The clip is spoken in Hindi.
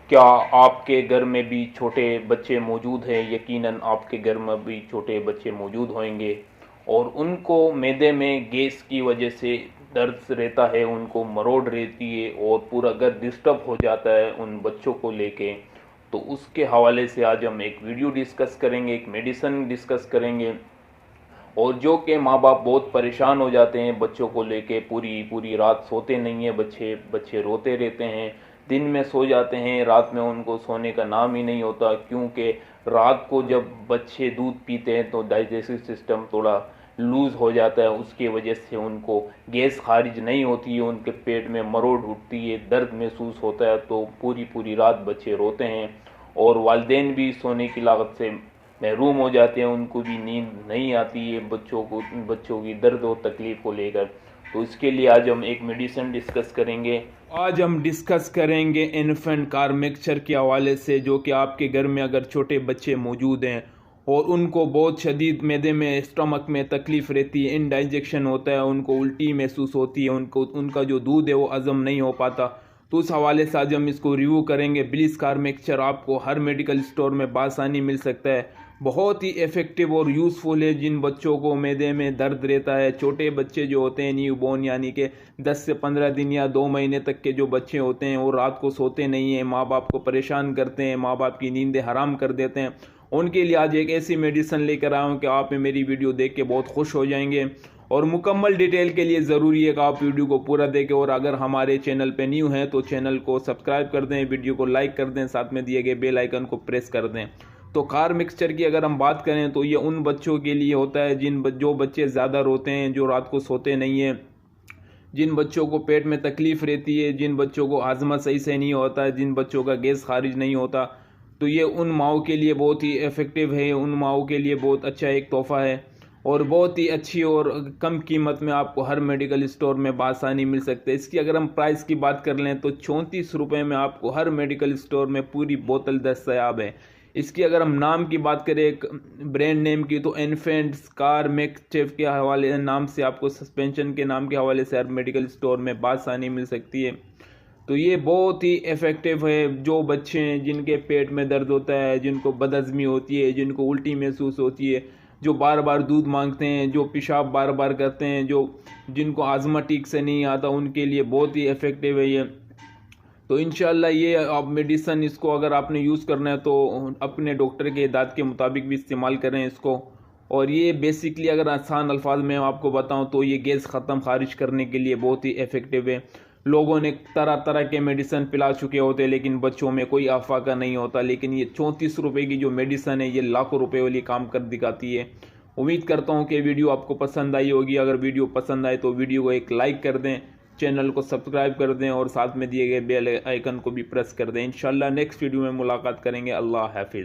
क्या आपके घर में भी छोटे बच्चे मौजूद हैं? यकीनन आपके घर में भी छोटे बच्चे मौजूद होंगे और उनको मैदे में गैस की वजह से दर्द रहता है, उनको मरोड़ रहती है और पूरा घर डिस्टर्ब हो जाता है उन बच्चों को लेके। तो उसके हवाले से आज हम एक वीडियो डिस्कस करेंगे, एक मेडिसिन डिस्कस करेंगे। और जो कि माँ बाप बहुत परेशान हो जाते हैं बच्चों को लेके, पूरी पूरी रात सोते नहीं हैं बच्चे, बच्चे रोते रहते हैं, दिन में सो जाते हैं, रात में उनको सोने का नाम ही नहीं होता। क्योंकि रात को जब बच्चे दूध पीते हैं तो डाइजेस्टिव सिस्टम थोड़ा लूज़ हो जाता है, उसकी वजह से उनको गैस खारिज नहीं होती है, उनके पेट में मरोड़ उठती है, दर्द महसूस होता है, तो पूरी पूरी रात बच्चे रोते हैं और वालिदैन भी सोने की लागत से महरूम हो जाते हैं, उनको भी नींद नहीं आती है बच्चों की दर्द और तकलीफ़ को लेकर। तो इसके लिए आज हम एक मेडिसिन डिस्कस करेंगे। आज हम डिस्कस करेंगे इन्फेंट कार मिक्सचर के हवाले से, जो कि आपके घर में अगर छोटे बच्चे मौजूद हैं और उनको बहुत शदीद मैदे में, स्टमक में तकलीफ़ रहती है, इंडाइजेशन होता है, उनको उल्टी महसूस होती है, उनका जो दूध है वो हज़म नहीं हो पाता, तो उस हवाले से आज हम इसको रिव्यू करेंगे। ब्लिस कार मिक्सचर आपको हर मेडिकल स्टोर में बासानी मिल सकता है। बहुत ही इफ़ेक्टिव और यूज़फुल है जिन बच्चों को मैदे में दर्द रहता है। छोटे बच्चे जो होते हैं न्यू बॉर्न, यानी कि 10 से 15 दिन या 2 महीने तक के जो बच्चे होते हैं, वो रात को सोते नहीं हैं, माँ बाप को परेशान करते हैं, माँ बाप की नींदें हराम कर देते हैं। उनके लिए आज एक ऐसी मेडिसिन लेकर आया हूँ कि आप मेरी वीडियो देख के बहुत खुश हो जाएंगे। और मुकम्मल डिटेल के लिए ज़रूरी है कि आप वीडियो को पूरा देखें। और अगर हमारे चैनल पे न्यू हैं तो चैनल को सब्सक्राइब कर दें, वीडियो को लाइक कर दें, साथ में दिए गए बेल आइकन को प्रेस कर दें। तो कार मिक्सचर की अगर हम बात करें तो ये उन बच्चों के लिए होता है जो बच्चे ज़्यादा रोते हैं, जो रात को सोते नहीं हैं, जिन बच्चों को पेट में तकलीफ़ रहती है, जिन बच्चों को हाजमा सही से नहीं होता है, जिन बच्चों का गैस खारिज नहीं होता, तो ये उन माओं के लिए बहुत ही इफ़ेक्टिव है, उन माओं के लिए बहुत अच्छा एक तोहफ़ा है और बहुत ही अच्छी और कम कीमत में आपको हर मेडिकल स्टोर में बासानी मिल सकते हैं। इसकी अगर हम प्राइस की बात कर लें तो 34 रुपये में आपको हर मेडिकल स्टोर में पूरी बोतल दस्तयाब है। इसकी अगर हम नाम की बात करें, एक ब्रांड नेम की, तो इन्फेंट कार मिक्सचर के हवाले नाम से आपको, सस्पेंशन के नाम के हवाले से हर मेडिकल स्टोर में बासानी मिल सकती है। तो ये बहुत ही इफ़ेक्टिव है। जो बच्चे हैं जिनके पेट में दर्द होता है, जिनको बदहज़मी होती है, जिनको उल्टी महसूस होती है, जो बार बार दूध मांगते हैं, जो पेशाब बार बार करते हैं, जिनको आज़मा ठीक से नहीं आता, उनके लिए बहुत ही इफ़ेक्टिव है ये। तो इंशाल्लाह ये आप मेडिसन, इसको अगर आपने यूज़ करना है तो अपने डॉक्टर के हिदायत के मुताबिक भी इस्तेमाल करें इसको। और ये बेसिकली अगर आसान अल्फाज में आपको बताऊं तो ये गैस ख़त्म खारिज करने के लिए बहुत ही इफ़ेक्टिव है। लोगों ने तरह तरह के मेडिसन पिला चुके होते हैं लेकिन बच्चों में कोई आफाका नहीं होता, लेकिन ये 34 रुपये की जो मेडिसन है ये लाखों रुपए वाली काम कर दिखाती है। उम्मीद करता हूँ कि वीडियो आपको पसंद आई होगी। अगर वीडियो पसंद आए तो वीडियो को एक लाइक कर दें, चैनल को सब्सक्राइब कर दें और साथ में दिए गए बेल आइकन को भी प्रेस कर दें। इंशाल्लाह नेक्स्ट वीडियो में मुलाकात करेंगे। अल्लाह हाफिज़।